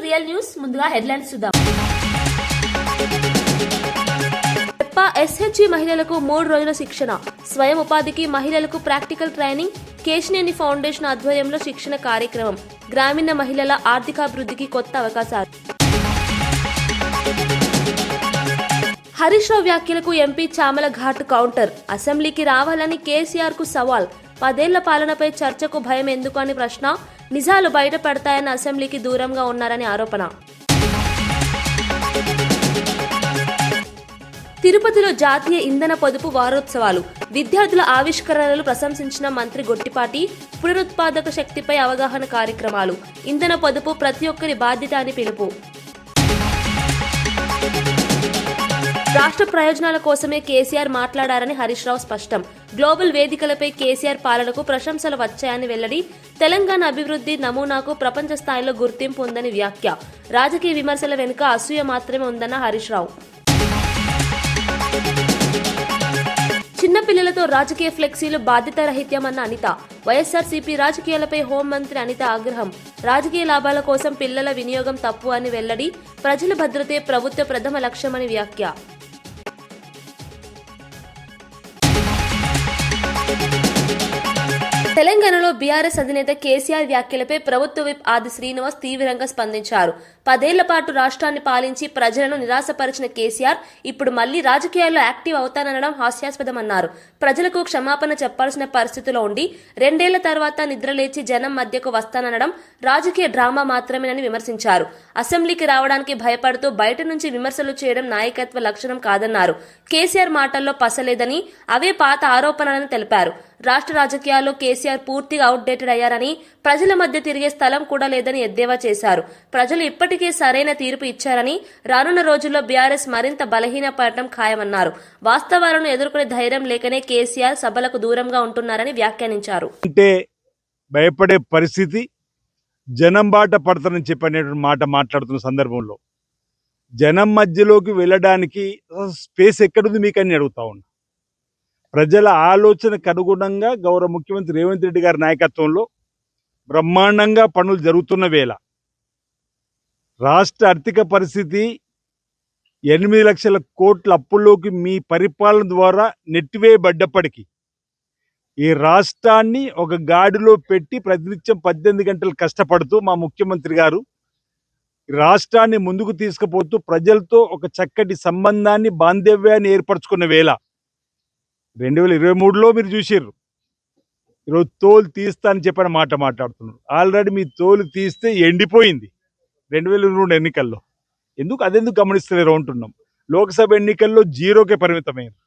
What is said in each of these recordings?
Real news ముందుగా headlines చూద్దాం. SHG మహిళలకు 3 రోజుల శిక్షణ, స్వయం ఉపాధికి మహిళలకు ప్రాక్టికల్ ట్రైనింగ్, కేశినేని ఫౌండేషన్ ఆధ్వర్యంలో శిక్షణ కార్యక్రమం. గ్రామీణ మహిళల ఆర్థికాభివృద్ధికి కొత్త అవకాశాలు. హరీష్ రావు వ్యాఖ్యలకు ఎంపీ చామల ఘాటు కౌంటర్. అసెంబ్లీకి రావాలని కేసీఆర్ కు సవాల్. 10 ఏళ్ల పాలనపై చర్చకు భయం ఎందుకు అని ప్రశ్న. నిజాలు బయటపడతాయని అసెంబ్లీకి దూరంగా ఉన్నారని ఆరోపణ. తిరుపతిలో జాతీయ ఇంధన పొదుపు వారోత్సవాలు. విద్యార్థుల ఆవిష్కరణలు ప్రశంసించిన మంత్రి గొట్టిపాటి. పునరుత్పాదక శక్తిపై అవగాహన కార్యక్రమాలు. ఇంధన పొదుపు ప్రతి ఒక్కరి బాధ్యత అని పిలుపు. రాష్ట్ర ప్రయోజనాల కోసమే కేసీఆర్ మాట్లాడారని హరీష్ రావు స్పష్టం. గ్లోబల్ వేదికలపై కేసీఆర్ పాలనకు ప్రశంసలు వచ్చాయని వెల్లడి. తెలంగాణ అభివృద్ధి నమూనాకు ప్రపంచ స్థాయిలో గుర్తింపు ఉందని వ్యాఖ్య. రాజకీయ విమర్శల వెనుక అసూయ మాత్రమే ఉందన్న హరీష్ రావు. చిన్నపిల్లలతో రాజకీయ ఫ్లెక్సీలు బాధ్యత రహిత్యమన్న అనిత. వైఎస్ఆర్సీపీ రాజకీయాలపై హోంమంత్రి అనిత ఆగ్రహం. రాజకీయ లాభాల కోసం పిల్లల వినియోగం తప్పు అని వెల్లడి. ప్రజల భద్రతే ప్రభుత్వ ప్రథమ లక్ష్యమని వ్యాఖ్య. తెలంగాణలో బీఆర్ఎస్ అధినేత కేసీఆర్ వ్యాఖ్యలపై ప్రభుత్వ విప్ ఆది శ్రీనివాస్ తీవ్రంగా స్పందించారు. 10 ఏళ్ల పాటు రాష్ట్రాన్ని పాలించి ప్రజలను నిరాశపరిచిన కేసీఆర్ ఇప్పుడు మళ్లీ రాజకీయాల్లో యాక్టివ్ అవుతాననడం హాస్యాస్పదమన్నారు. ప్రజలకు క్షమాపణ చెప్పాల్సిన పరిస్థితిలో ఉండి 2 ఏళ్ల తర్వాత నిద్రలేచి జనం మధ్యకు వస్తాననడం రాజకీయ డ్రామా మాత్రమేనని విమర్శించారు. అసెంబ్లీకి రావడానికి భయపడుతూ బయట నుంచి విమర్శలు చేయడం నాయకత్వ లక్షణం కాదన్నారు. కేసీఆర్ మాటల్లో పసలేదని, అవే పాత ఆరోపణలని తెలిపారు. రాష్ట్ర రాజకీయాల్లో కేసీఆర్ పూర్తిగా అవుట్డేటెడ్ అయ్యారని, ప్రజల మధ్య తిరిగే స్థలం కూడా లేదని ఎద్దేవా చేశారు. ప్రజలు ఇప్పటికే సరైన తీర్పు ఇచ్చారని, రానున్న రోజుల్లో బీఆర్ఎస్ మరింత బలహీనపడటం ఖాయమన్నారు. వాస్తవాలను ఎదుర్కొనే ధైర్యం లేకనే కేసీఆర్ సభలకు దూరంగా ఉంటున్నారని వ్యాఖ్యానించారు. అంటే భయపడే పరిస్థితి, జనం బాట పడతారని చెప్పనేటువంటి మాట మాట్లాడుతున్న సందర్భంలో జనం మధ్యలోకి వెళ్ళడానికి స్పేస్ ఎక్కడుంది మీకని అడుగుతా ఉన్నా. ప్రజల ఆలోచనకు అనుగుణంగా గౌరవ ముఖ్యమంత్రి రేవంత్ రెడ్డి గారి నాయకత్వంలో బ్రహ్మాండంగా పనులు జరుగుతున్న వేళ రాష్ట్ర ఆర్థిక పరిస్థితి 8 లక్షల కోట్ల అప్పుల్లోకి మీ పరిపాలన ద్వారా నెట్టివేయబడ్డప్పటికీ ఈ రాష్ట్రాన్ని ఒక గాడిలో పెట్టి ప్రతినిత్యం 18 గంటలు కష్టపడుతూ మా ముఖ్యమంత్రి గారు రాష్ట్రాన్ని ముందుకు తీసుకుపోతూ ప్రజలతో ఒక చక్కటి సంబంధాన్ని, బాంధవ్యాన్ని ఏర్పరచుకున్న వేళ 2023లో మీరు చూసారు. ఈరోజు తోలు తీస్తా అని చెప్పిన మాట మాట్లాడుతున్నారు. ఆల్రెడీ మీ తోలు తీస్తే ఎండిపోయింది 2022 ఎన్నికల్లో. అదెందుకు గమనిస్తలేరు అంటున్నాం. లోక్సభ ఎన్నికల్లో 0కే పరిమితమైంది.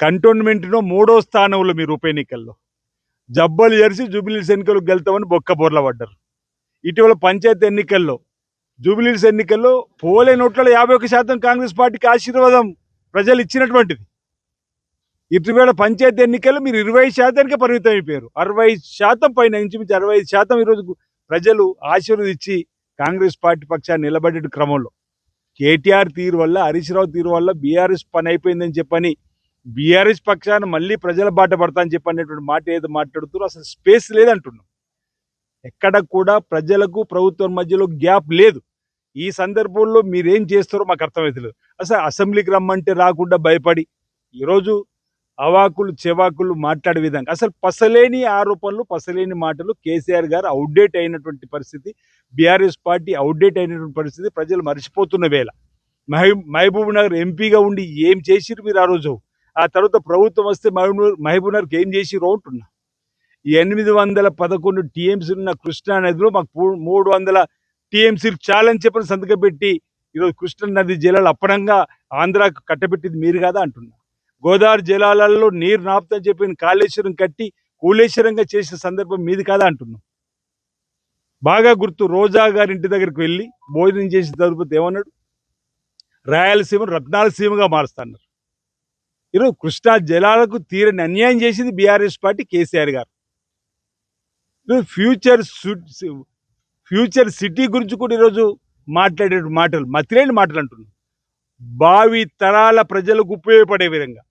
కంటోన్మెంట్లో 3వ స్థానంలో మీరు ఉప ఎన్నికల్లో జబ్బలు ఎరిసి జూబిలీస్ ఎన్నికలకు గెలుతామని బొక్కబోర్ల పడ్డారు. ఇటీవల పంచాయతీ ఎన్నికల్లో జూబిలీస్ ఎన్నికల్లో పోలే నోట్లలో 51% కాంగ్రెస్ పార్టీకి ఆశీర్వాదం ప్రజలు ఇచ్చినటువంటిది. ఇటీవల పంచాయతీ ఎన్నికల్లో మీరు 20%కే పరిమితం అయిపోయారు. 60% పైన, ఇంచుమించు 65% ఈరోజు ప్రజలు ఆశీర్వదించి కాంగ్రెస్ పార్టీ పక్షాన్ని నిలబడే క్రమంలో కేటీఆర్ తీరు వల్ల, హరీష్ రావు తీరు వల్ల బీఆర్ఎస్ పని అయిపోయిందని చెప్పని బీఆర్ఎస్ పక్షాన్ని మళ్ళీ ప్రజల బాట పడతా అని చెప్పనేటువంటి మాట ఏదో మాట్లాడుతారో అసలు స్పేస్ లేదంటున్నాం. ఎక్కడ కూడా ప్రజలకు ప్రభుత్వం మధ్యలో గ్యాప్ లేదు. ఈ సందర్భంలో మీరేం చేస్తారో మాకు అర్థమవుతలేదు. అసలు అసెంబ్లీకి రమ్మంటే రాకుండా భయపడి ఈరోజు అవాకులు చెవాకులు మాట్లాడే విధంగా అసలు పసలేని ఆరోపణలు, పసలేని మాటలు. కేసీఆర్ గారు అవుట్డేట్ అయినటువంటి పరిస్థితి, బీఆర్ఎస్ పార్టీ అవుట్డేట్ అయినటువంటి పరిస్థితి ప్రజలు మర్చిపోతున్న వేళ. మహబూబ్ నగర్ ఎంపీగా ఉండి ఏం చేసిరు మీరు ఆ రోజు? ఆ తర్వాత ప్రభుత్వం వస్తే మహబూబ్ నగర్కి ఏం చేసిరు అంటున్నా. 811 టీఎంసీ ఉన్న కృష్ణా నదిలో మాకు 300 టీఎంసీలు చాలని చెప్పని సంతకం పెట్టి ఈరోజు కృష్ణా నది జలాలు అప్పనంగా ఆంధ్రాకు కట్టబెట్టింది మీరు కాదా అంటున్నా. గోదావరి జలాలలో నీరు నాపుతని చెప్పి కాళేశ్వరం కట్టి కూలేశ్వరంగా చేసిన సందర్భం మీది కాదా అంటున్నాం. బాగా గుర్తు, రోజా గారి ఇంటి దగ్గరికి వెళ్ళి భోజనం చేసి తరువాత ఏమన్నాడు? రాయలసీమ రత్నాలసీమగా మారుస్తున్నారు. ఈరోజు కృష్ణా జలాలకు తీరని అన్యాయం చేసింది బీఆర్ఎస్ పార్టీ, కేసీఆర్ గారు. ఫ్యూచర్ సిటీ గురించి కూడా ఈరోజు మాట్లాడే మాటలు మతిలేని మాటలు అంటున్నాం. భావి తరాల ప్రజలకు ఉపయోగపడే విధంగా,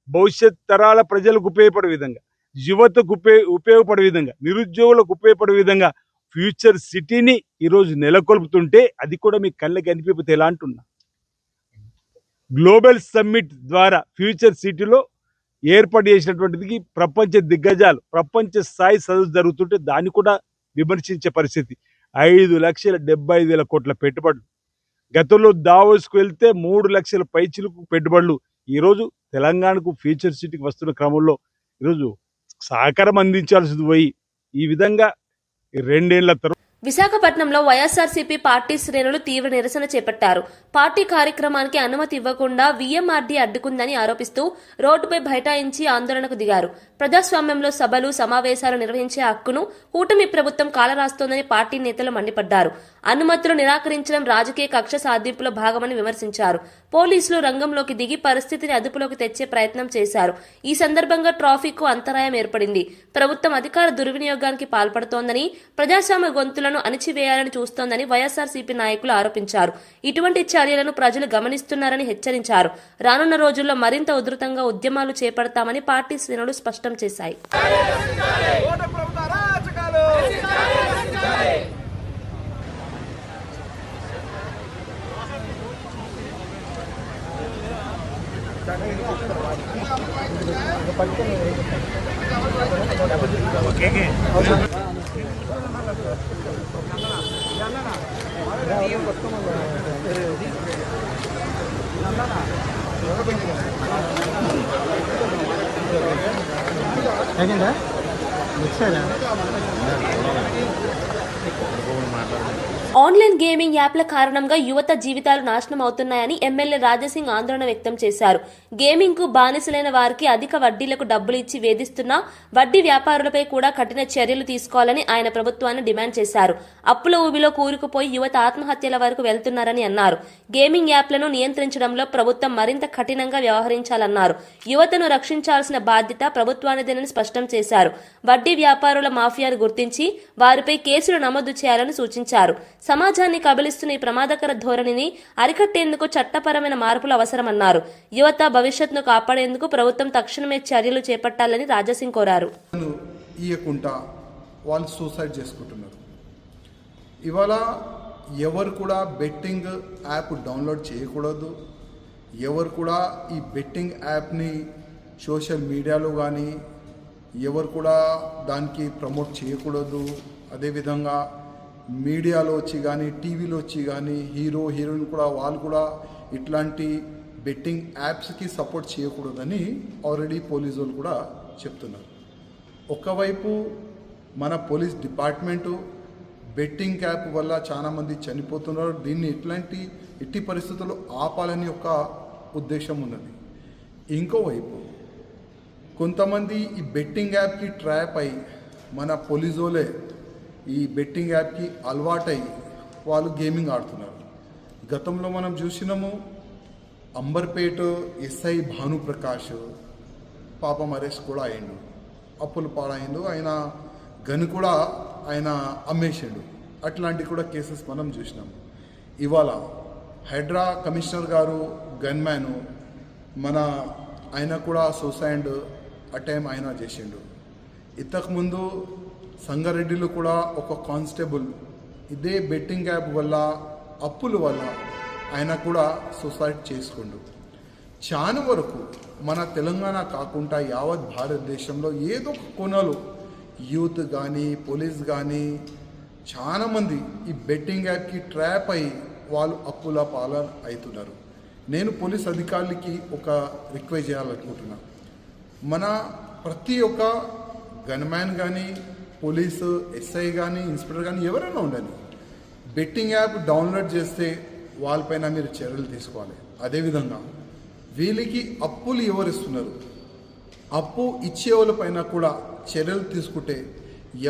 భవిష్యత్ తరాల ప్రజలకు ఉపయోగపడే విధంగా, యువతకు ఉపయోగపడే విధంగా, నిరుద్యోగులకు ఉపయోగపడే విధంగా ఫ్యూచర్ సిటీని ఈరోజు నెలకొల్పుతుంటే అది కూడా మీ కళ్ళకి కనిపిపోతే ఎలా అంటున్నా. గ్లోబల్ సమ్మిట్ ద్వారా ఫ్యూచర్ సిటీలో ఏర్పాటు చేసినటువంటిది ప్రపంచ దిగ్గజాలు ప్రపంచ స్థాయి సదస్సు జరుగుతుంటే దాన్ని కూడా విమర్శించే పరిస్థితి. 5,75,000 కోట్ల పెట్టుబడులు. గతంలో దావోస్కు వెళ్తే 3 లక్షల పైచిలకు పెట్టుబడులు. ఈరోజు తెలంగాణకు ఫ్యూచర్ సిటీకి వస్తున్న క్రమంలో ఈరోజు సహకారం అందించాల్సింది పోయి ఈ విధంగా 2 ఏళ్ల తర్వాత విశాఖపట్నంలో వైఎస్ఆర్సీపీ పార్టీ శ్రేణులు తీవ్ర నిరసన చేపట్టారు. పార్టీ కార్యక్రమానికి అనుమతి ఇవ్వకుండా వీఎంఆర్డీ అడ్డుకుందని ఆరోపిస్తూ రోడ్డుపై బైఠాయించి ఆందోళనకు దిగారు. ప్రజాస్వామ్యంలో సభలు సమావేశాలు నిర్వహించే హక్కును కూటమి ప్రభుత్వం కాలరాస్తోందని పార్టీ నేతలు మండిపడ్డారు. అనుమతులు నిరాకరించడం రాజకీయ కక్ష సాధింపులో భాగమని విమర్శించారు. పోలీసులు రంగంలోకి దిగి పరిస్థితిని అదుపులోకి తెచ్చే ప్రయత్నం చేశారు. ఈ సందర్భంగా ట్రాఫిక్ కు అంతరాయం ఏర్పడింది. ప్రభుత్వం అధికార దుర్వినియోగానికి పాల్పడుతోందని, ప్రజాస్వామ్య గొంతులను అణిచివేయాలని చూస్తోందని వైఎస్ఆర్సీపీ నాయకులు ఆరోపించారు. ఇటువంటి చర్యలను ప్రజలు గమనిస్తున్నారని హెచ్చరించారు. రానున్న రోజుల్లో మరింత ఉధృతంగా ఉద్యమాలు చేపడతామని పార్టీ శ్రేణులు స్పష్టం చేశాయి. ఆన్లైన్ గేమింగ్ యాప్ల కారణంగా యువత జీవితాలు నాశనం అవుతున్నాయని ఎమ్మెల్యే రాజాసింగ్ ఆందోళన వ్యక్తం చేశారు. గేమింగ్ కు బానిసలైన వారికి అధిక వడ్డీలకు డబ్బులు ఇచ్చి వేధిస్తున్న వడ్డీ వ్యాపారులపై కూడా కఠిన చర్యలు తీసుకోవాలని ఆయన ప్రభుత్వాన్ని డిమాండ్ చేశారు. అప్పుల ఊబిలో కూరుకుపోయి యువత ఆత్మహత్యల వరకు వెళ్తున్నారని అన్నారు. గేమింగ్ యాప్లను నియంత్రించడంలో ప్రభుత్వం మరింత కఠినంగా వ్యవహరించాలన్నారు. యువతను రక్షించాల్సిన బాధ్యత ప్రభుత్వానిదేనని స్పష్టం చేశారు. వడ్డీ వ్యాపారుల మాఫియాను గుర్తించి వారిపై కేసులు నమోదు చేయాలని సూచించారు. సమాజాన్ని కబలిస్తున్న ఈ ప్రమాదకర ధోరణిని అరికట్టేందుకు చట్టపరమైన మార్పులు అవసరమన్నారు. యువత భవిష్యత్తును కాపాడేందుకు ప్రభుత్వం తక్షణమే చర్యలు చేపట్టాలని రాజాసింగ్ కోరారు. ఇయ్యకుండా వాళ్ళు సూసైడ్ చేసుకుంటున్నారు. ఇవాళ ఎవరు కూడా బెట్టింగ్ యాప్ డౌన్లోడ్ చేయకూడదు. ఎవరు కూడా ఈ బెట్టింగ్ యాప్ని సోషల్ మీడియాలో కానీ ఎవరు కూడా దానికి ప్రమోట్ చేయకూడదు. అదేవిధంగా మీడియాలో వచ్చి కానీ టీవీలో వచ్చి కానీ హీరో హీరోయిన్ కూడా వాళ్ళు కూడా ఇట్లాంటి బెట్టింగ్ యాప్స్కి సపోర్ట్ చేయకూడదని ఆల్రెడీ పోలీసు వాళ్ళు కూడా చెప్తున్నారు. ఒకవైపు మన పోలీస్ డిపార్ట్మెంటు బెట్టింగ్ యాప్ వల్ల చాలామంది చనిపోతున్నారు. దీన్ని ఎట్టి పరిస్థితుల్లో ఆపాలని ఒక ఉద్దేశం ఉన్నది. ఇంకోవైపు కొంతమంది ఈ బెట్టింగ్ యాప్కి ట్రాప్ అయి మన పోలీసులే ఈ బెట్టింగ్ యాప్కి అలవాటై వాళ్ళు గేమింగ్ ఆడుతున్నారు. గతంలో మనం చూసినాము అంబర్పేట ఎస్ఐ భానుప్రకాష్ పాపం అరెస్ట్ కూడా అయ్యిండు. అప్పులు పాడైండు. ఆయన గన్ కూడా ఆయన అమ్మేసిండు. అట్లాంటి కూడా కేసెస్ మనం చూసినాము. ఇవాళ హైడ్రా కమిషనర్ గారు గన్మ్యాను ఆయన కూడా సూసైడ్ అటెంప్ట్ ఆయన చేసిండు. ఇంతకుముందు సంగారెడ్డిలో కూడా ఒక కానిస్టేబుల్ ఇదే బెట్టింగ్ యాప్ వల్ల అప్పుల వల్ల ఆయన కూడా సూసైడ్ చేసుకుండు. చాలా వరకు మన తెలంగాణ కాకుండా యావత్ భారతదేశంలో ఏదో ఒక కోణాలు యూత్ కానీ పోలీస్ కానీ చాలామంది ఈ బెట్టింగ్ యాప్కి ట్రాప్ అయ్యి వాళ్ళు అప్పుల పాలన అవుతున్నారు. నేను పోలీస్ అధికారులకి ఒక రిక్వెస్ట్ చేయాలనుకుంటున్నా. మన ప్రతి ఒక్క గన్మ్యాన్ కానీ పోలీసు ఎస్ఐ కానీ ఇన్స్పెక్టర్ కానీ ఎవరైనా ఉండండి, బెట్టింగ్ యాప్ డౌన్లోడ్ చేస్తే వాళ్ళపైన మీరు చర్యలు తీసుకోవాలి. అదేవిధంగా వీళ్ళకి అప్పులు ఎవరు ఇస్తున్నారు, అప్పు ఇచ్చే వాళ్ళపైన కూడా చర్యలు తీసుకుంటే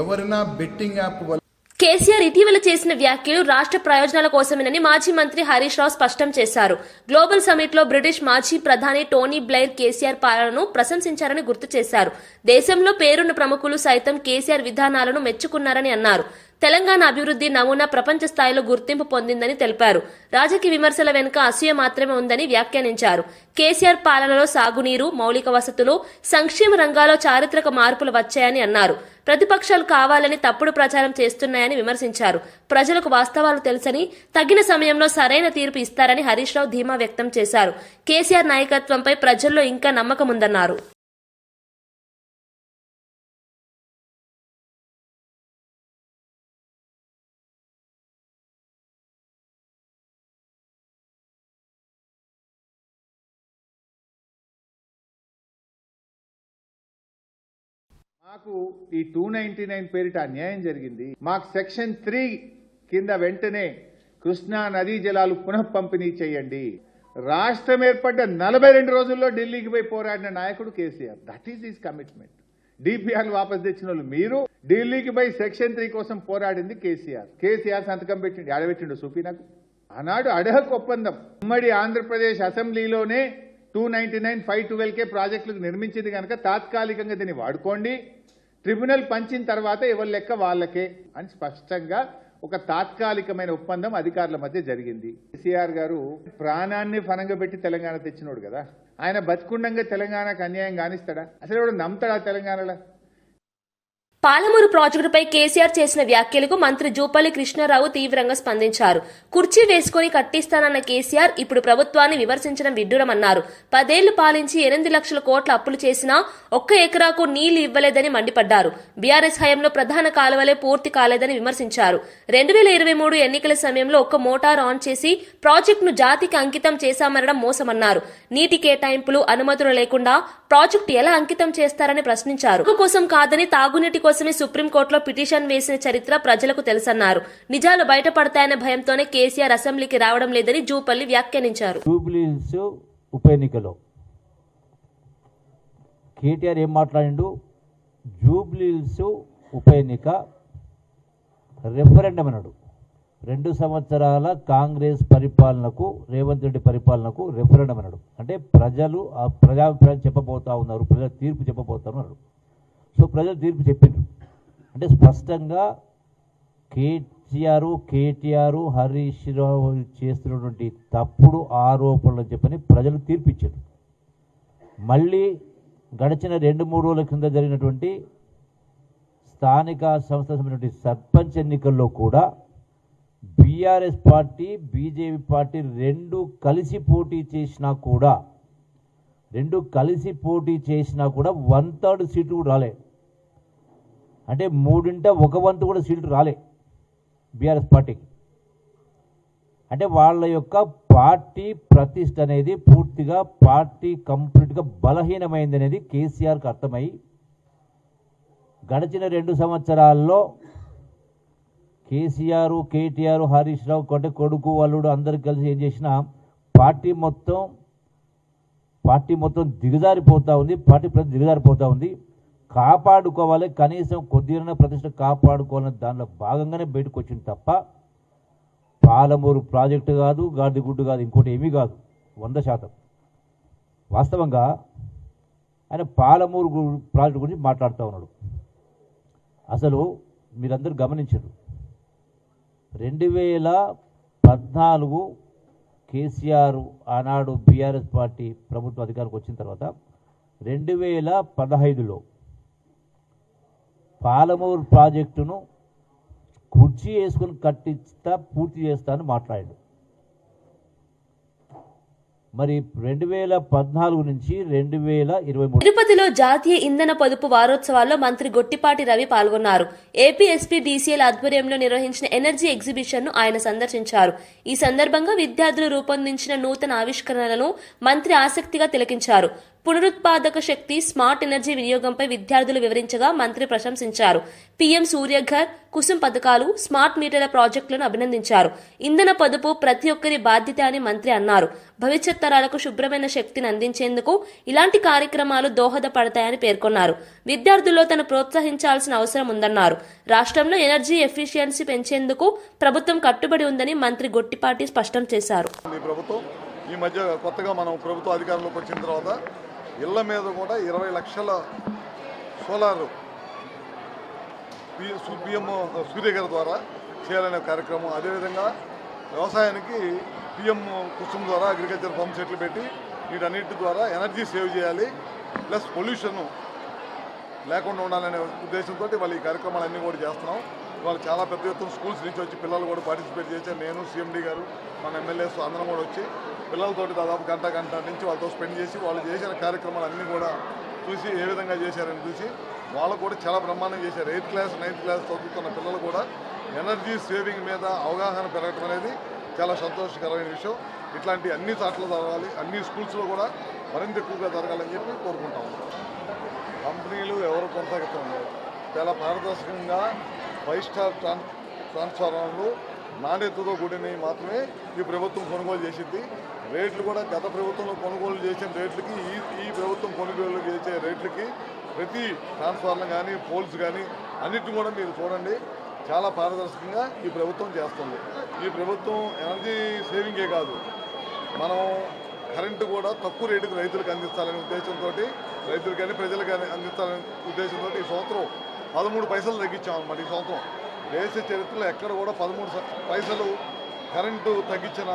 ఎవరైనా బెట్టింగ్ యాప్ వల్ల కేసీఆర్ ఇటీవల చేసిన వ్యాఖ్యలు రాష్ట్ర ప్రయోజనాల కోసమేనని మాజీ మంత్రి హరీష్ రావు స్పష్టం చేశారు. గ్లోబల్ సమిట్ లో బ్రిటిష్ మాజీ ప్రధాని టోనీ బ్లెయిర్ కేసీఆర్ పాలనను ప్రశంసించారని గుర్తు చేశారు. దేశంలో పేరున్న ప్రముఖులు సైతం కేసీఆర్ విధానాలను మెచ్చుకున్నారని అన్నారు. తెలంగాణ అభివృద్ధి నమూనా ప్రపంచ స్థాయిలో గుర్తింపు పొందిందని తెలిపారు. రాజకీయ విమర్శల వెనుక అసూయ మాత్రమే ఉందని వ్యాఖ్యానించారు. కేసీఆర్ పాలనలో సాగునీరు, మౌలిక వసతులు, సంక్షేమ రంగాల్లో చారిత్రక మార్పులు వచ్చాయని అన్నారు. ప్రతిపక్షాలు కావాలని తప్పుడు ప్రచారం చేస్తున్నాయని విమర్శించారు. ప్రజలకు వాస్తవాలు తెలుసని, తగిన సమయంలో సరైన తీర్పు ఇస్తారని హరీష్ రావు ధీమా వ్యక్తం చేశారు. కేసీఆర్ నాయకత్వంపై ప్రజల్లో ఇంకా నమ్మకం ఉందన్నారు. మాకు ఈ 299 పేరిట అన్యాయం జరిగింది. మాకు సెక్షన్ 3 కింద వెంటనే కృష్ణా నదీ జలాలు పునః పంపిణీ చేయండి. రాష్ట్రం ఏర్పడ్డ 42 రోజుల్లో ఢిల్లీకి పోయి పోరాడిన నాయకుడు KCR. That is his commitment. DPR వాపస్ తెచ్చిన వాళ్ళు మీరు, ఢిల్లీకి పోయి సెక్షన్ 3 కోసం పోరాడింది కేసీఆర్. కేసీఆర్ సంతకం పెట్టిండు, ఆడబెట్టిండు చూపి నాకు. ఆనాడు అడహక్ ఒప్పందం ఉమ్మడి ఆంధ్రప్రదేశ్ అసెంబ్లీలోనే 299, 512K ప్రాజెక్టులకు నిర్మించింది కనుక తాత్కాలికంగా దీన్ని వాడుకోండి, ట్రిబ్యునల్ పంచిన తర్వాత ఎవరి లెక్క వాళ్ళకే అని స్పష్టంగా ఒక తాత్కాలికమైన ఒప్పందం అధికారుల మధ్య జరిగింది. కేసీఆర్ గారు ప్రాణాన్ని ఫనంగా పెట్టి తెలంగాణ తెచ్చినోడు కదా, ఆయన బతికుండంగా తెలంగాణకు అన్యాయం కానిస్తాడా? అసలు ఎవడు నమ్ముతాడా తెలంగాణలో? పాలమూరు ప్రాజెక్టుపై కేసీఆర్ చేసిన వ్యాఖ్యలకు మంత్రి జూపల్లి కృష్ణారావు తీవ్రంగా స్పందించారు. కుర్చీ వేసుకుని కట్టిస్తానన్న కేసీఆర్ ఇప్పుడు ప్రభుత్వాన్ని విమర్శించడం విడ్డూరమన్నారు. 10 ఏళ్లు పాలించి 8 లక్షల కోట్ల అప్పులు చేసినా 1 ఎకరాకు నీళ్లు ఇవ్వలేదని మండిపడ్డారు. బీఆర్ఎస్ హయాంలో ప్రధాన కాలువలే పూర్తి కాలేదని విమర్శించారు. 2023 ఎన్నికల సమయంలో ఒక్క మోటార్ ఆన్ చేసి ప్రాజెక్టును జాతికి అంకితం చేశామనడం మోసమన్నారు. నీటి కేటాయింపులు, అనుమతులు లేకుండా ప్రాజెక్టు ఎలా అంకితం చేస్తారని ప్రశ్నించారు. కోసం కాదని తాగునీటి కోసమే సుప్రీంకోర్టులో పిటిషన్ వేసిన చరిత్ర ప్రజలకు తెలుసన్నారు. నిజాలు బయటపడతాయనే భయంతోనే కేసీఆర్ అసెంబ్లీకి రావడం లేదని జూపల్లి వ్యాఖ్యానించారు. జూబ్లీహిల్స్ ఉప ఎన్నికలో కేటీఆర్ ఏం మాట్లాడిండు? జూబ్లీహిల్స్ ఉప ఎన్నిక రెఫరెండం అన్నాడు. 2 సంవత్సరాల కాంగ్రెస్ పరిపాలనకు, రేవంత్ రెడ్డి పరిపాలనకు రెఫరెండం అన్నాడు. అంటే ప్రజలు ఆ ప్రజాభిప్రాయం చెప్పబోతా ఉన్నారు, ప్రజల తీర్పు చెప్పబోతా ఉన్నారు. సో ప్రజలు తీర్పు చెప్పిండ్రు. అంటే స్పష్టంగా కేటీఆర్, హరీష్ రావు చేస్తున్నటువంటి తప్పుడు ఆరోపణలు చెప్పని ప్రజలు తీర్పు ఇచ్చారు. మళ్ళీ గడిచిన 2-3 రోజుల కింద జరిగినటువంటి స్థానిక సంస్థల సర్పంచ్ ఎన్నికల్లో కూడా బీఆర్ఎస్ పార్టీ, బీజేపీ పార్టీ రెండు కలిసి పోటీ చేసినా కూడా 1/3 సీట్లు కూడా రాలే. అంటే 3/1 కూడా సీట్లు రాలే బీఆర్ఎస్ పార్టీకి. అంటే వాళ్ళ యొక్క పార్టీ ప్రతిష్ట అనేది పూర్తిగా పార్టీ కంప్లీట్గా బలహీనమైంది అనేది కేసీఆర్కి అర్థమై గడిచిన 2 సంవత్సరాల్లో కేటీఆర్, హరీష్ రావు అంటే కొడుకు, అల్లుడు అందరు కలిసి ఏం చేసినా పార్టీ మొత్తం దిగజారిపోతూ ఉంది. పార్టీ ప్రతి దిగజారిపోతూ ఉంది. కాపాడుకోవాలి, కనీసం కొద్దిగా ప్రతిష్ట కాపాడుకోవాలని దానిలో భాగంగానే బయటకు వచ్చింది తప్ప పాలమూరు ప్రాజెక్టు కాదు, గాడిగుడ్డు కాదు, ఇంకోటి ఏమీ కాదు. 100% వాస్తవంగా ఆయన పాలమూరు ప్రాజెక్టు గురించి మాట్లాడుతూ ఉన్నాడు. అసలు మీరందరూ గమనించారు, 2014 కేసీఆర్ ఆనాడు బీఆర్ఎస్ పార్టీ ప్రభుత్వ అధికారికి వచ్చిన తర్వాత 2015లో పాలమూరు ప్రాజెక్టును కుర్చీ వేసుకుని కట్టిస్తా, పూర్తి చేస్తా అని మాట్లాడాడు. మరి 2014 నుంచి 2023 తిరుపతిలో జాతీయ ఇంధన పొదుపు వారోత్సవాల్లో మంత్రి గొట్టిపాటి రవి పాల్గొన్నారు. ఏపీ ఎస్పీ డీసీఎల్ ఆధ్వర్యంలో నిర్వహించిన ఎనర్జీ ఎగ్జిబిషన్ ను ఆయన సందర్శించారు. ఈ సందర్భంగా విద్యార్థులు రూపొందించిన నూతన ఆవిష్కరణలను మంత్రి ఆసక్తిగా తిలకించారు. పునరుత్పాదక శక్తి, స్మార్ట్ ఎనర్జీ వినియోగంపై విద్యార్థులు వివరించగా మంత్రి ప్రశంసించారు. పీఎం సూర్యఘర్, కుసుమ్ పథకాలు, స్మార్ట్ మీటర్ల ప్రాజెక్టులను అభినందించారు. ఇంధన పొదుపు ప్రతి ఒక్కరి బాధ్యత అని మంత్రి అన్నారు. భవిష్యత్ తరాలకు శుభ్రమైన శక్తిని అందించేందుకు ఇలాంటి కార్యక్రమాలు దోహదపడతాయని పేర్కొన్నారు. విద్యార్థుల్లో తను ప్రోత్సహించాల్సిన అవసరం ఉందన్నారు. రాష్ట్రంలో ఎనర్జీ ఎఫిషియన్సీ పెంచేందుకు ప్రభుత్వం కట్టుబడి ఉందని మంత్రి గొట్టిపాటి స్పష్టం చేశారు. ఈ మధ్య కొత్తగా మనం ప్రభుత్వ అధికారంలోకి వచ్చిన తర్వాత ఇళ్ల మీద కూడా 20 లక్షల సోలార్ పిఎం సూర్య గారి ద్వారా చేయాలనే కార్యక్రమం. అదేవిధంగా వ్యవసాయానికి పిఎం కుసుమ్ ద్వారా అగ్రికల్చర్ పంప్ సెట్లు పెట్టి వీటన్నిటి ద్వారా ఎనర్జీ సేవ్ చేయాలి, ప్లస్ పొల్యూషన్ లేకుండా ఉండాలనే ఉద్దేశంతో వాళ్ళు ఈ కార్యక్రమాలన్నీ కూడా చేస్తున్నాం. వాళ్ళు చాలా పెద్ద ఎత్తున స్కూల్స్ నుంచి వచ్చి పిల్లలు కూడా పార్టిసిపేట్ చేశారు. నేను, సిఎండి గారు, మన ఎమ్మెల్యేస్ అందరం కూడా వచ్చి పిల్లలతోటి దాదాపు గంట నుంచి వాళ్ళతో స్పెండ్ చేసి వాళ్ళు చేసిన కార్యక్రమాలన్నీ కూడా చూసి ఏ విధంగా చేశారని చూసి వాళ్ళు కూడా చాలా బ్రహ్మాండం చేశారు. 8th క్లాస్ 9th క్లాస్ చదువుతున్న పిల్లలు కూడా ఎనర్జీ సేవింగ్ మీద అవగాహన పెరగడం అనేది చాలా సంతోషకరమైన విషయం. ఇట్లాంటి అన్ని చోట్ల జరగాలి, అన్ని స్కూల్స్లో కూడా మరింత ఎక్కువగా జరగాలని చెప్పి కోరుకుంటాము. కంపెనీలు ఎవరు కొనసాగుతూ ఉన్నారు, చాలా పారదర్శకంగా 5 స్టార్ ట్రాన్స్ఫార్మర్లు నాణ్యతతో కూడినవి మాత్రమే ఈ ప్రభుత్వం కొనుగోలు చేసింది. రేట్లు కూడా గత ప్రభుత్వంలో కొనుగోలు చేసిన రేట్లకి ఈ ప్రభుత్వం కొనుగోలు చేసే రేట్లకి ప్రతి ట్రాన్స్ఫార్మర్ కానీ పోల్స్ కానీ అన్నిటిని కూడా మీరు చూడండి, చాలా పారదర్శకంగా ఈ ప్రభుత్వం చేస్తుంది. ఈ ప్రభుత్వం ఎనర్జీ సేవింగే కాదు, మనం కరెంటు కూడా తక్కువ రేటుకు రైతులకు అందించాలనే ఉద్దేశంతో, రైతులు కానీ ప్రజలు కానీ అందించాలనే ఉద్దేశంతో ఈ సంవత్సరం 13 పైసలు తగ్గించామన్నమాట. ఈ సంవత్సరం దేశ చరిత్రలో ఎక్కడ కూడా 13 పైసలు కరెంటు తగ్గించిన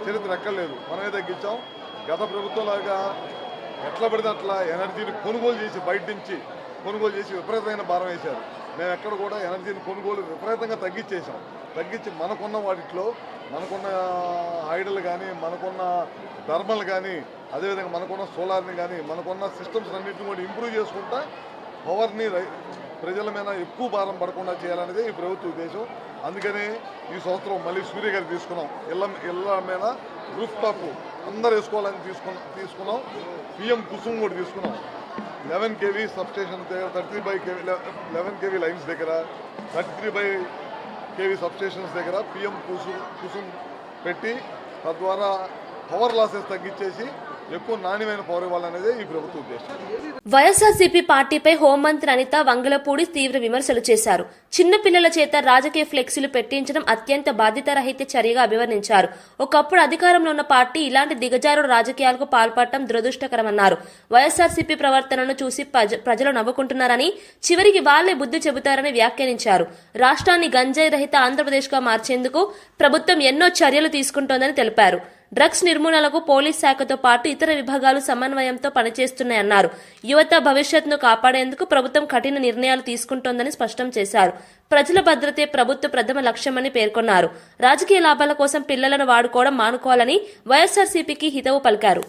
చరిత్ర ఎక్కర్లేదు, మనమే తగ్గించాం. గత ప్రభుత్వంలాగా ఎట్లా పడితే అట్లా ఎనర్జీని కొనుగోలు చేసి బయట నుంచి కొనుగోలు చేసి విపరీతమైన భారం వేశారు. మేము ఎక్కడ కూడా ఎనర్జీని కొనుగోలు విపరీతంగా తగ్గించేసాం. తగ్గించి మనకున్న వాటిలో మనకున్న హైడల్ కానీ, మనకున్న థర్మల్ కానీ, అదేవిధంగా మనకున్న సోలార్ని కానీ, మనకున్న సిస్టమ్స్ అన్నింటిని కూడా ఇంప్రూవ్ చేసుకుంటా పవర్ని ప్రజల మీద ఎక్కువ భారం పడకుండా చేయాలనేది ఈ ప్రభుత్వ ఉద్దేశం. అందుకనే ఈ సంవత్సరం మళ్ళీ సూర్య గారు తీసుకున్నాం. ఇళ్ళ మీద రూఫ్ టాప్ అందరు వేసుకోవాలని తీసుకున్నాం. పిఎం కుసుమ్ కూడా తీసుకున్నాం. 11 kV సబ్స్టేషన్ దగ్గర, 11 kV లైన్స్ దగ్గర, 33 kV సబ్స్టేషన్స్ దగ్గర పిఎం కుసుమ్ పెట్టి తద్వారా పవర్ లాసెస్ తగ్గించేసి ఎక్కువ నాణ్యమైన పవర్ ఇవ్వాలనేదే ఈ ప్రభుత్వ ఉద్దేశం. వైఎస్ఆర్సీపీ పార్టీపై హోంమంత్రి అనిత వంగలపూడి తీవ్ర విమర్శలు చేశారు. చిన్న పిల్లల చేత రాజకీయ ఫ్లెక్సీలు పెట్టించడం అత్యంత బాధ్యతారహిత చర్యగా అభివర్ణించారు. ఒకప్పుడు అధికారంలో ఉన్న పార్టీ ఇలాంటి దిగజారుడు రాజకీయాలకు పాల్పడటం దురదృష్టకరమన్నారు. వైఎస్ఆర్సీపీ ప్రవర్తనను చూసి ప్రజలు నవ్వుకుంటున్నారని, చివరికి వాళ్లే బుద్ధి చెబుతారని వ్యాఖ్యానించారు. రాష్ట్రాన్ని గంజాయి రహిత ఆంధ్రప్రదేశ్గా మార్చేందుకు ప్రభుత్వం ఎన్నో చర్యలు తీసుకుంటోందని తెలిపారు. డ్రగ్స్ నిర్మూలనకు పోలీస్ శాఖతో పాటు ఇతర విభాగాలు సమన్వయంతో పనిచేస్తున్నాయన్నారు. యువత భవిష్యత్తును కాపాడేందుకు ప్రభుత్వం కఠిన నిర్ణయాలు తీసుకుంటోందని స్పష్టం చేశారు. ప్రజల భద్రతే ప్రభుత్వ ప్రథమ లక్ష్యమని పేర్కొన్నారు. రాజకీయ లాభాల కోసం పిల్లలను వాడుకోవడం మానుకోవాలని వైఎస్ఆర్సీపీకి హితవు పలికారు.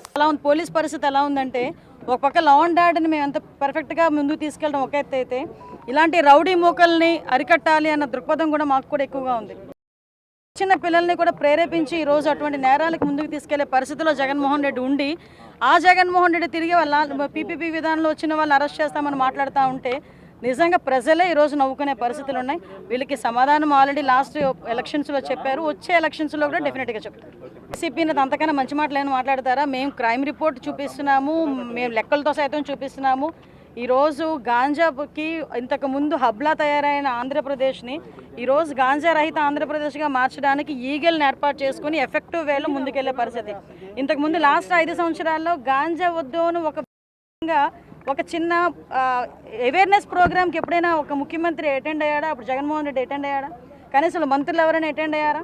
పోలీస్ పరిస్థితి ఎలా ఉందంటే, ఒక పక్క లా అండ్ ఆర్డర్ని మేము ఎంత పర్ఫెక్ట్గా ముందుకు తీసుకెళ్ళడం ఒక ఎత్తు అయితే, ఇలాంటి రౌడీ మూకల్ని అరికట్టాలి అన్న దృక్పథం కూడా మాకు కూడా ఎక్కువగా ఉంది. చిన్న పిల్లల్ని కూడా ప్రేరేపించి ఈరోజు అటువంటి నేరాలకు ముందుకు తీసుకెళ్లే పరిస్థితిలో జగన్మోహన్ రెడ్డి ఉండి, ఆ జగన్మోహన్ రెడ్డి తిరిగి వాళ్ళ పీపీపీ విధానంలో వచ్చిన వాళ్ళని అరెస్ట్ చేస్తామని మాట్లాడుతూ ఉంటే నిజంగా ప్రజలే ఈరోజు నవ్వుకునే పరిస్థితులు ఉన్నాయి. వీళ్ళకి సమాధానం ఆల్రెడీ లాస్ట్ ఎలక్షన్స్లో చెప్పారు, వచ్చే ఎలక్షన్స్లో కూడా డెఫినెట్గా చెప్తారు. వైసీపీని అంతకన్నా మంచి మాటలు మాట్లాడతారా? మేము క్రైమ్ రిపోర్ట్ చూపిస్తున్నాము, మేము లెక్కలతో సైతం చూపిస్తున్నాము. ఈరోజు గాంజాకి ఇంతకుముందు హబ్లా తయారైన ఆంధ్రప్రదేశ్ని ఈరోజు గాంజా రహిత ఆంధ్రప్రదేశ్గా మార్చడానికి ఈగల్ని ఏర్పాటు చేసుకుని ఎఫెక్టివ్ వేలో ముందుకెళ్లే పరిస్థితి. ఇంతకుముందు లాస్ట్ 5 సంవత్సరాల్లో గాంజా వద్దు అని ఒక చిన్న అవేర్నెస్ ప్రోగ్రామ్కి ఎప్పుడైనా ఒక ముఖ్యమంత్రి అటెండ్ అయ్యాడా? అప్పుడు జగన్మోహన్ రెడ్డి అటెండ్ అయ్యాడా? కనీసం మంత్రులు ఎవరైనా అటెండ్ అయ్యారా?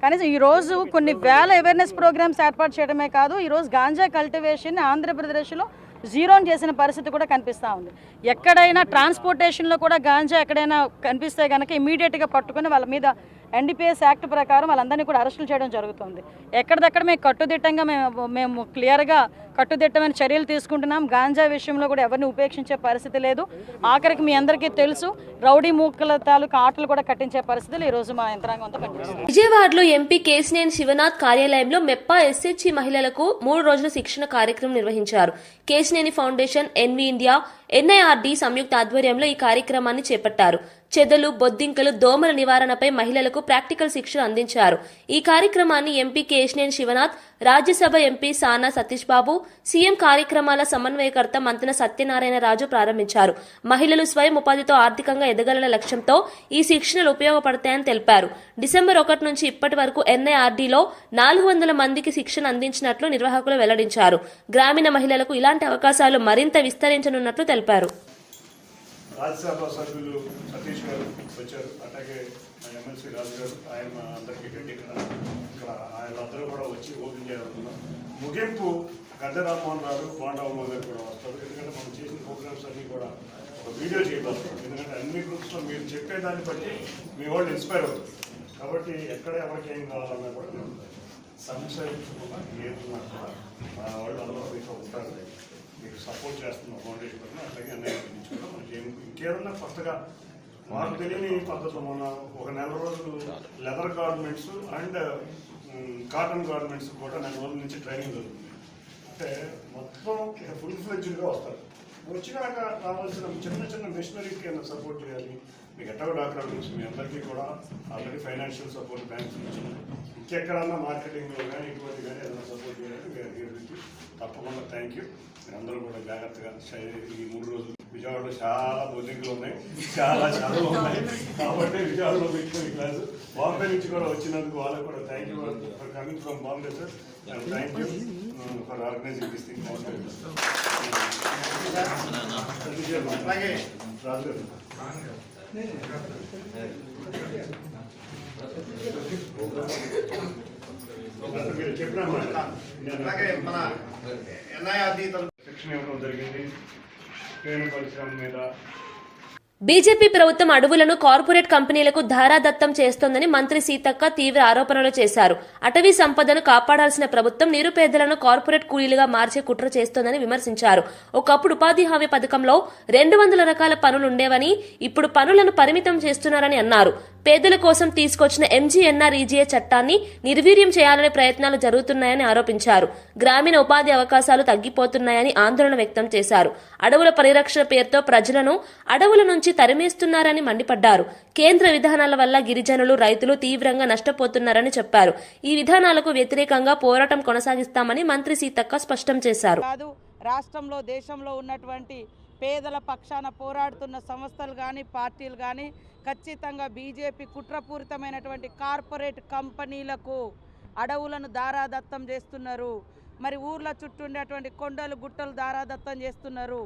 కనీసం ఈరోజు కొన్ని వేల అవేర్నెస్ ప్రోగ్రామ్స్ ఏర్పాటు చేయడమే కాదు, ఈరోజు గాంజా కల్టివేషన్ ఆంధ్రప్రదేశ్లో జీరోని చేసిన పరిస్థితి కూడా కనిపిస్తూ ఉంది. ఎక్కడైనా ట్రాన్స్పోర్టేషన్లో కూడా గాంజా ఎక్కడైనా కనిపిస్తే కనుక ఇమీడియట్గా పట్టుకుని వాళ్ళ మీద ఎన్డీపీఎస్ యాక్ట్ ప్రకారం వాళ్ళందరినీ కూడా అరెస్టులు చేయడం జరుగుతుంది. ఎక్కడిదక్కడ మేము కట్టుదిట్టంగా మేము క్లియర్గా కట్టుదిట్టమైన చర్యలు తీసుకుంటున్నాం. గాంజా విషయంలో కూడా ఎవరిని ఉపేక్షించే పరిస్థితి లేదు. ఆఖరికి మీ అందరికీ తెలుసు, రౌడీ మూకల తాలూకు ఆటలు కూడా కట్టించే పరిస్థితులు ఈరోజు మా యంత్రాంగంతో పనిచేస్తుంది. విజయవాడలో ఎంపీ కేశినేని శివనాథ్ కార్యాలయంలో మెప్పా ఎస్హెచ్జి మహిళలకు 3 రోజుల శిక్షణ కార్యక్రమం నిర్వహించారు. Kesineni Foundation, NV India, NIRD సంయుక్త ఆధ్వర్యంలో ఈ కార్యక్రమాన్ని చేపట్టారు. చెదలు, బొద్దింకలు, దోమల నివారణపై మహిళలకు ప్రాక్టికల్ శిక్షణ అందించారు. ఈ కార్యక్రమాన్ని ఎంపీ కేశినేని శివనాథ్, రాజ్యసభ ఎంపీ సానా సతీష్ బాబు, సీఎం కార్యక్రమాల సమన్వయకర్త మంతెన సత్యనారాయణ రాజు ప్రారంభించారు. మహిళలు స్వయం ఉపాధితో ఆర్థికంగా ఎదగాలన్న లక్ష్యంతో ఈ శిక్షణలు ఉపయోగపడతాయని తెలిపారు. డిసెంబర్ 1 నుంచి ఇప్పటి వరకు ఎన్ఐఆర్డీలో 400 మందికి శిక్షణ అందించినట్లు నిర్వాహకులు వెల్లడించారు. గ్రామీణ మహిళలకు ఇలాంటి అవకాశాలు మరింత విస్తరించనున్నట్లు తెలిపారు. రాజ్యసభ సభ్యులు సతీష్ గారు వచ్చారు, అట్లాగే ఎమ్మెల్సీ రాజు గారు, ఆయన అందరికీ గట్టి ఇక్కడ ఆయనందరూ కూడా వచ్చి ఓపెన్ చేయాలనుకున్నాం. ముగింపు గడ్డ రామ్మోహన్ గారు, బాండవమ్మ గారు కూడా వస్తారు. ఎందుకంటే మనం చేసిన ప్రోగ్రామ్స్ అన్నీ కూడా ఒక వీడియో చేయగలుగుతాం. ఎందుకంటే అన్ని గ్రూప్స్లో మీరు చెప్పేదాన్ని బట్టి మీ వాళ్ళు ఇన్స్పైర్ అవుతుంది. కాబట్టి ఎక్కడ ఎవరికి ఏం కావాలన్నా కూడా మేము సంశయించకుండా ఏదున్నా కూడా మా వాళ్ళు అందరూ మీతో ఉంటారు, మీకు సపోర్ట్ చేస్తున్నాం. ఫౌండేషన్ పట్ల అట్లాగే అన్నీ అందించుకుంటాం. మనకి ఇంకేదన్నా కొత్తగా మాకు తెలియని పద్ధతిలో మొన్న ఒక నెల రోజులు leather garments and cotton garments కూడా నెల రోజుల నుంచి ట్రైనింగ్ జరుగుతుంది. అంటే మొత్తం ఫుల్ ఫ్లెడ్జ్డ్గా వస్తారు. వచ్చినాక రావాల్సిన చిన్న చిన్న మిషనరీకి ఏమైనా సపోర్ట్ చేయాలి. మీకు ఎట్టగా డాక్టర్ నుంచి మీ అందరికీ కూడా ఆల్రెడీ ఫైనాన్షియల్ సపోర్ట్ బ్యాంక్స్ నుంచి ఇంకెక్కడన్నా మార్కెటింగ్లో కానీ ఇటువంటి కానీ ఏదైనా సపోర్ట్ చేయాలి. తప్పకుండా థ్యాంక్ యూ. మీరందరూ కూడా జాగ్రత్తగా ఈ 3 రోజులు విజయవాడలో చాలా బోధింగ్లు ఉన్నాయి, చాలా చదువు ఉన్నాయి. కాబట్టి విజయవాడలో పెట్టిన ఈ క్లాసు బాంబే నుంచి కూడా వచ్చినందుకు వాళ్ళకు కూడా thank you for coming from Bombay sir. Thank you for organizing this thing. Raju garu మీరు చెప్పిన మన ఎన్ఐఆర్డీ శిక్షణ ఇవ్వడం జరిగింది ట్రైన్ పరిశ్రమ మీద. బీజేపీ ప్రభుత్వం అడవులను కార్పొరేట్ కంపెనీలకు ధారాదత్తం చేస్తోందని మంత్రి సీతక్క తీవ్ర ఆరోపణలు చేశారు. అటవీ సంపదను కాపాడాల్సిన ప్రభుత్వం నిరుపేదలను కార్పొరేట్ కూలీలుగా మార్చే కుట్ర చేస్తోందని విమర్శించారు. ఒకప్పుడు ఉపాధి హామీ పథకంలో 200 రకాల పనులుండేవని ఇప్పుడు పనులను పరిమితం చేస్తున్నారని అన్నారు. పేదల కోసం తీసుకొచ్చిన MGNREGA చట్టాన్ని నిర్వీర్యం చేయాలనే ప్రయత్నాలు జరుగుతున్నాయని ఆరోపించారు. గ్రామీణ ఉపాధి అవకాశాలు తగ్గిపోతున్నాయని ఆందోళన వ్యక్తం చేశారు. అడవుల పరిరక్షణ పేరుతో ప్రజలను అడవుల నుంచి తరిమేస్తున్నారని మండిపడ్డారు. కేంద్ర విధానాల వల్ల గిరిజనులు, రైతులు తీవ్రంగా నష్టపోతున్నారని చెప్పారు. ఈ విధానాలకు వ్యతిరేకంగా పోరాటం కొనసాగిస్తామని మంత్రి సీతక్క స్పష్టం చేశారు. రాష్ట్రంలో, దేశంలో ఉన్నటువంటి పేదల పక్షాన పోరాడుతున్న సంస్థలు కానీ, పార్టీలు కానీ ఖచ్చితంగా బీజేపీ కుట్రపూరితమైనటువంటి కార్పొరేట్ కంపెనీలకు అడవులను దారాదత్తం చేస్తున్నారు. మరి ఊర్ల చుట్టూ ఉండేటువంటి కొండలు, గుట్టలు దారాదత్తం చేస్తున్నారు.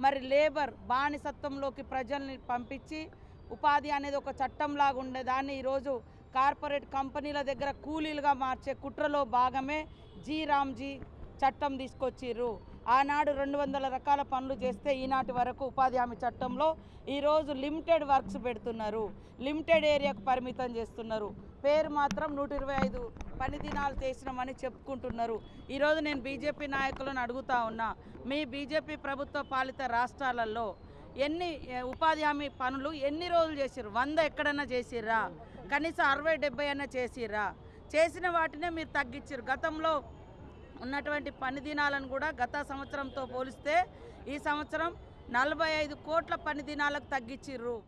మరి లేబర్ బానిసత్వంలోకి ప్రజల్ని పంపించి ఉపాధి అనేది ఒక చట్టంలాగా ఉండేదాన్ని ఈరోజు కార్పొరేట్ కంపెనీల దగ్గర కూలీలుగా మార్చే కుట్రలో భాగమే రామ్జీ చట్టం తీసుకొచ్చిర్రు. ఆనాడు 200 రకాల పనులు చేస్తే ఈనాటి వరకు ఉపాధి హామీ చట్టంలో ఈరోజు లిమిటెడ్ వర్క్స్ పెడుతున్నారు, లిమిటెడ్ ఏరియాకు పరిమితం చేస్తున్నారు. పేరు మాత్రం 125 పని దినాలు చేసినామని చెప్పుకుంటున్నారు. ఈరోజు నేను బీజేపీ నాయకులను అడుగుతా ఉన్నా, మీ బీజేపీ ప్రభుత్వ పాలిత రాష్ట్రాలలో ఎన్ని ఉపాధి హామీ పనులు ఎన్ని రోజులు చేసిర్రు? 100 ఎక్కడన్నా చేసిర్రా? కనీసం 60-70 అన్నా చేసిర్రా? చేసిన వాటినే మీరు తగ్గించారు. గతంలో ఉన్నటువంటి పని దినాలను కూడా గత సంవత్సరంతో పోలిస్తే ఈ సంవత్సరం 45 కోట్ల పని దినాలకు తగ్గించిర్రు.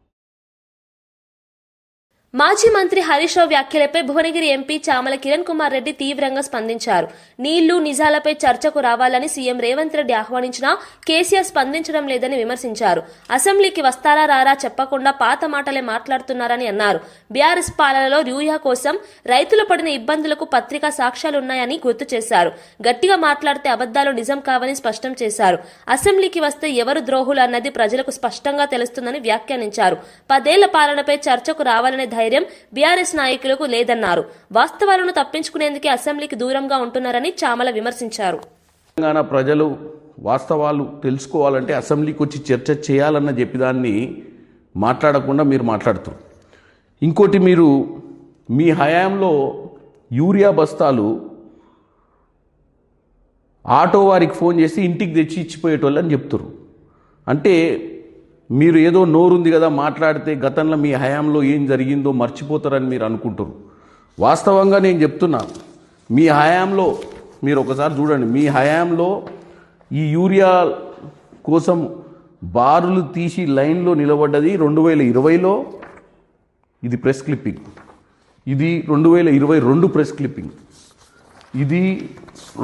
మాజీ మంత్రి హరీష్ రావు వ్యాఖ్యలపై భువనగిరి ఎంపీ చామల కిరణ్ కుమార్ రెడ్డి తీవ్రంగా స్పందించారు. నీళ్లు, నిజాలపై చర్చకు రావాలని సీఎం రేవంత్ రెడ్డి ఆహ్వానించినా కేసీఆర్ స్పందించడం లేదని విమర్శించారు. అసెంబ్లీకి వస్తారా రారా చెప్పకుండా పాత మాటలే మాట్లాడుతున్నారని అన్నారు. బీఆర్ఎస్ పాలనలో యూరియా కోసం రైతులు పడిన ఇబ్బందులకు పత్రికా సాక్ష్యాలున్నాయని గుర్తు చేశారు. గట్టిగా మాట్లాడితే అబద్దాలు నిజం కావని స్పష్టం చేశారు. అసెంబ్లీకి వస్తే ఎవరు ద్రోహులు అన్నది ప్రజలకు స్పష్టంగా తెలుస్తుందని వ్యాఖ్యానించారు. 10 ఏళ్ల పాలనపై చర్చకు రావాలనే ధైర్యం బీఆర్ఎస్ నాయకులకు లేదన్నారు. వాస్తవాలను తప్పించుకునేందుకే అసెంబ్లీకి దూరంగా ఉంటున్నారని చామల విమర్శించారు. తెలంగాణ ప్రజలు వాస్తవాలు తెలుసుకోవాలంటే అసెంబ్లీకి వచ్చి చర్చ చేయాలన్న చెప్పిదాన్ని మాట్లాడకుండా మీరు మాట్లాడుతారు. ఇంకోటి, మీరు మీ హయాంలో యూరియా బస్తాలు ఆటో వారికి ఫోన్ చేసి ఇంటికి తెచ్చి ఇచ్చిపోయేటోళ్ళని చెప్తారు. అంటే మీరు ఏదో నోరుంది కదా మాట్లాడితే గతంలో మీ హయాంలో ఏం జరిగిందో మర్చిపోతారని మీరు అనుకుంటారు. వాస్తవంగా నేను చెప్తున్నా, మీ హయాంలో మీరు ఒకసారి చూడండి, మీ హయాంలో ఈ యూరియా కోసం బారులు తీసి లైన్లో నిలబడ్డది 2020లో. ఇది ప్రెస్ క్లిప్పింగ్. ఇది 2022 ప్రెస్ క్లిప్పింగ్. ఇది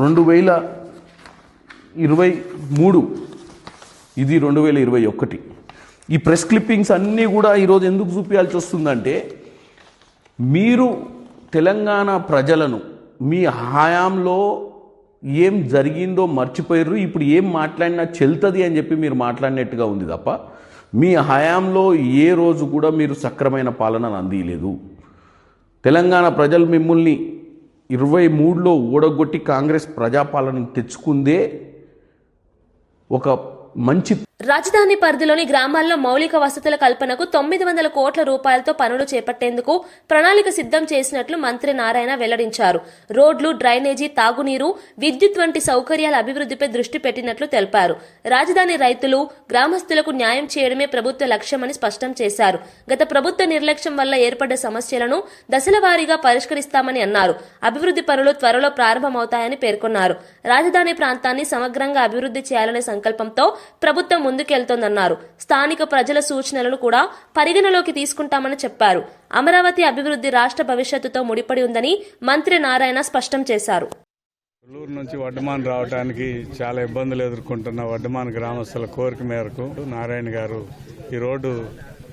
2023. ఇది 2021. ఈ ప్రెస్ క్లిప్పింగ్స్ అన్నీ కూడా ఈరోజు ఎందుకు చూపించాల్సి వస్తుందంటే, మీరు తెలంగాణ ప్రజలను మీ హయాంలో ఏం జరిగిందో మర్చిపోయారు, ఇప్పుడు ఏం మాట్లాడినా చెల్తుంది అని చెప్పి మీరు మాట్లాడినట్టుగా ఉంది తప్ప మీ హయాంలో ఏ రోజు కూడా మీరు సక్రమైన పాలన అందియలేదు. తెలంగాణ ప్రజలు మిమ్మల్ని 23లో ఓడగొట్టి కాంగ్రెస్ ప్రజాపాలనను తెచ్చుకుందే ఒక మంచి. రాజధాని పరిధిలోని గ్రామాల్లో మౌలిక వసతుల కల్పనకు 900 కోట్ల రూపాయలతో పనులు చేపట్టేందుకు ప్రణాళిక సిద్ధం చేసినట్లు మంత్రి నారాయణ వెల్లడించారు. రోడ్లు, డ్రైనేజీ, తాగునీరు, విద్యుత్ వంటి సౌకర్యాల అభివృద్ధిపై దృష్టి పెట్టినట్లు తెలిపారు. రాజధాని రైతులు, గ్రామస్తులకు న్యాయం చేయడమే ప్రభుత్వ లక్ష్యమని స్పష్టం చేశారు. గత ప్రభుత్వ నిర్లక్ష్యం వల్ల ఏర్పడ్డ సమస్యలను దశలవారీగా పరిష్కరిస్తామని అన్నారు. అభివృద్ధి పనులు త్వరలో ప్రారంభమవుతాయని పేర్కొన్నారు. రాజధాని ప్రాంతాన్ని సమగ్రంగా అభివృద్ధి చేయాలనే సంకల్పంతో ప్రభుత్వం ముందుకెళ్తోందన్నారు. స్థానిక ప్రజల సూచనలను కూడా పరిగణలోకి తీసుకుంటామని చెప్పారు. అమరావతి అభివృద్ధి రాష్ట్ర భవిష్యత్తుతో ముడిపడి ఉందని మంత్రి నారాయణ స్పష్టం చేశారు. కొల్లూరు నుంచి వడ్డమాన్ రావడానికి చాలా ఇబ్బందులు ఎదుర్కొంటున్న వడ్డమాన్ గ్రామస్తుల కోరిక మేరకు నారాయణ గారు ఈ రోడ్డు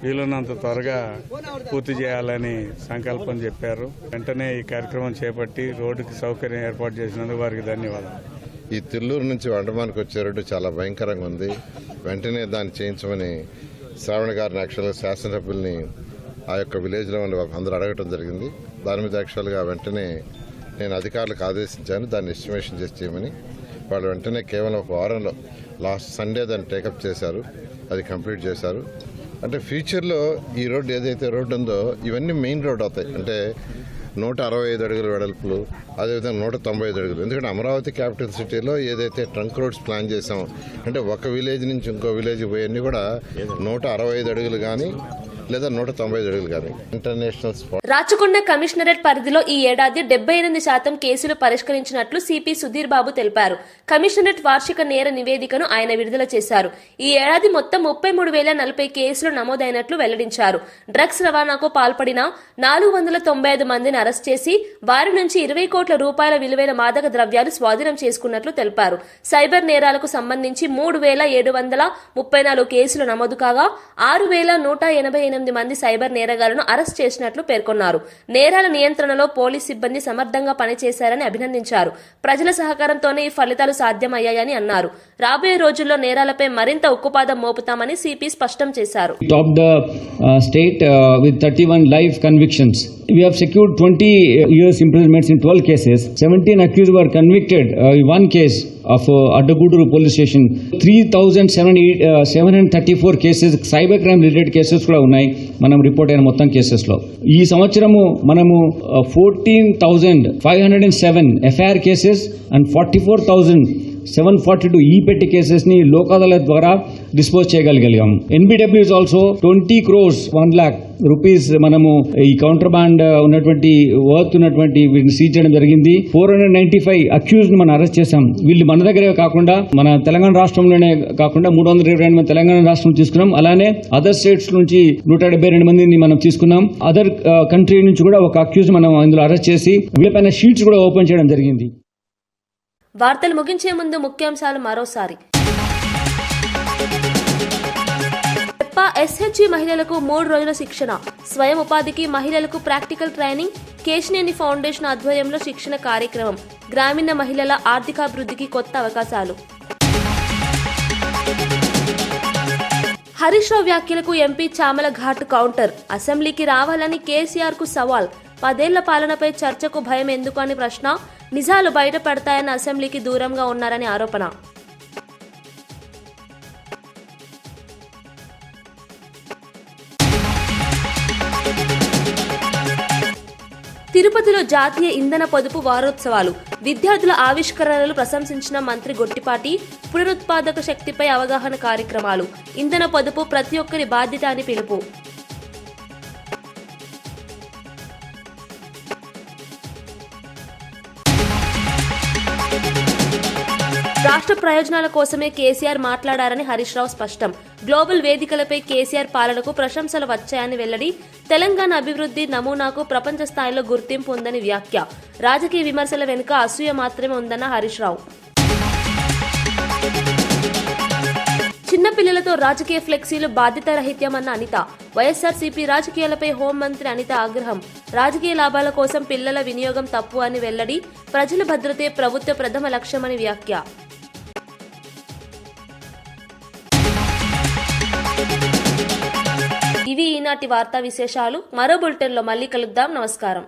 వీలున్నంత త్వరగా పూర్తి చేయాలని సంకల్పం చెప్పారు. వెంటనే ఈ కార్యక్రమం చేపట్టి రోడ్డుకి సౌకర్యం ఏర్పాటు చేసినందుకు వారికి ధన్యవాదాలు. ఈ తిల్లూరు నుంచి వండమానికి వచ్చే రోడ్డు చాలా భయంకరంగా ఉంది. వెంటనే దాన్ని చేయించమని శ్రావణ గారిని యాక్చువల్గా శాసనసభ్యుల్ని ఆ యొక్క విలేజ్లో అందరూ అడగటం జరిగింది. దాని మీద యాక్చువల్గా వెంటనే నేను అధికారులకు ఆదేశించాను దాన్ని ఎస్టిమేషన్ చేసి చేయమని. వాళ్ళు వెంటనే కేవలం ఒక వారంలో లాస్ట్ సండే దాన్ని టేకప్ చేశారు, అది కంప్లీట్ చేశారు. అంటే ఫ్యూచర్లో ఈ రోడ్డు ఏదైతే రోడ్డు ఉందో ఇవన్నీ మెయిన్ రోడ్ అవుతాయి. అంటే 165 అడుగుల వెడల్పులు, అదేవిధంగా 195 అడుగులు. ఎందుకంటే అమరావతి క్యాపిటల్ సిటీలో ఏదైతే ట్రంక్ రోడ్స్ ప్లాన్ చేసామో అంటే ఒక విలేజ్ నుంచి ఇంకో విలేజ్ పోయన్నీ కూడా 165 అడుగులు కానీ లేదా 195 అడుగులు కానీ ఇంటర్నేషనల్ స్పాట్. రాచకొండ కమిషనరేట్ పరిధిలో ఈ ఏడాది 78% కేసులు పరిష్కరించినట్లు సిపి సుధీర్ బాబు తెలిపారు. కమిషనరేట్ వార్షిక నేర నివేదికను ఆయన విడుదల చేశారు. ఈ ఏడాది మొత్తం 33,040 కేసులు నమోదైనట్లు వెల్లడించారు. డ్రగ్స్ రవాణాకు పాల్పడిన 495 మందిని అరెస్ట్ చేసి వారి నుంచి 20 కోట్ల రూపాయల విలువైన మాదక ద్రవ్యాలు స్వాధీనం చేసుకున్నట్లు తెలిపారు. సైబర్ నేరాలకు సంబంధించి 3,734 కేసులు నమోదు కాగా 6,188 మంది సైబర్ నేరగాళ్లను అరెస్ట్ చేసినట్లు పేర్కొన్నారు. నేరాల నియంత్రణలో పోలీస్ సిబ్బంది సమర్థంగా పనిచేశారని అభినందించారు. ప్రజల సహకారంతోనే ఈ ఫలితాలు సాధ్యమయ్యాయని అన్నారు. రాబోయే రోజుల్లో నేరాలపై మరింత ఉక్కుపాదం మోపుతామని సిపి స్పష్టం చేశారు. Top the state with 31 live convictions. We have secured 20 years imprisonments in 12 cases. 17 accused were convicted in one case of Addaguduru police station. 3,734 cases cyber crime related cases కూడా ఉన్నాయి మనం రిపోర్ట్ అయిన మొత్తం కేసెస్ లో. ఈ సంవత్సరము మనము 14,507 ఎఫ్ఐఆర్ కేసెస్ అండ్ 44,742 ఈ పెట్టి కేసెస్ ని లోక్ అదాలత్ ద్వారా డిస్పోజ్ చేయగలిగాం. NBW is also 20 crores 1 lakh rupees మనము ఈ కౌంటర్ బాండ్ ఉన్నటువంటి వర్త్ ఉన్నటువంటి వీటిని సీజ్ చేయడం జరిగింది. 495 అక్యూజ్ ని మనం అరెస్ట్ చేశాం. వీళ్ళు మన దగ్గరే కాకుండా మన తెలంగాణ రాష్ట్రంలోనే కాకుండా 322 మంది తెలంగాణ రాష్ట్రం తీసుకున్నాం. అలానే అదర్ స్టేట్స్ నుంచి 172 మందిని మనం తీసుకున్నాం. అదర్ కంట్రీ నుంచి కూడా ఒక అక్యూజ్ మనం ఇందులో అరెస్ట్ చేసి వీళ్ళపైన షీట్స్ కూడా ఓపెన్ చేయడం జరిగింది. వార్తలు ముగించే ముందు ముఖ్యాంశాలు మరోసారి. ఎస్హెచ్జి మహిళలకు 3 రోజుల శిక్షణ, స్వయం ఉపాధికి మహిళలకు ప్రాక్టికల్ ట్రైనింగ్, కేశినేని ఫౌండేషన్ ఆధ్వర్యంలో శిక్షణ కార్యక్రమం, గ్రామీణ మహిళల ఆర్థికాభివృద్ధికి కొత్త అవకాశాలు. హరీష్ రావు వ్యాఖ్యలకు ఎంపీ చామల ఘాటు కౌంటర్, అసెంబ్లీకి రావాలని కేసీఆర్ కు సవాల్, 10 ఏళ్ల పాలనపై చర్చకు భయం ఎందుకు అని ప్రశ్న, నిజాలు బయటపడతాయన్న అసెంబ్లీకి దూరంగా ఉన్నారని ఆరోపణ. తిరుపతిలో జాతీయ ఇంధన పొదుపు వారోత్సవాలు, విద్యార్థుల ఆవిష్కరణలు ప్రశంసించిన మంత్రి గొట్టిపాటి, పునరుత్పాదక శక్తిపై అవగాహన కార్యక్రమాలు, ఇంధన పొదుపు ప్రతి ఒక్కరి బాధ్యత అని పిలుపు. రాష్ట్ర ప్రయోజనాల కోసమే కేసీఆర్ మాట్లాడారని హరీష్ రావు స్పష్టం. గ్లోబల్ వేదికలపై కేసీఆర్ పాలనకు ప్రశంసలు వచ్చాయని వెల్లడి. తెలంగాణ అభివృద్ధి నమూనాకు ప్రపంచ స్థాయిలో గుర్తింపు ఉందని వ్యాఖ్య. రాజకీయ విమర్శల వెనుక అసూయ మాత్రమే ఉందన్న హరీష్ రావు. చిన్నపిల్లలతో రాజకీయ ఫ్లెక్సీలు బాధ్యతారహిత్యమన్న అనిత. వైఎస్ఆర్సీపీ రాజకీయాలపై హోంమంత్రి అనిత ఆగ్రహం. రాజకీయ లాభాల కోసం పిల్లల వినియోగం తప్పు అని వెల్లడి. ప్రజల భద్రతే ప్రభుత్వ ప్రథమ లక్ష్యమని వ్యాఖ్య. ఈనాటి వార్తా విశేషాలు. మరో బులెటిన్లో మళ్ళీ కలుద్దాం. నమస్కారం.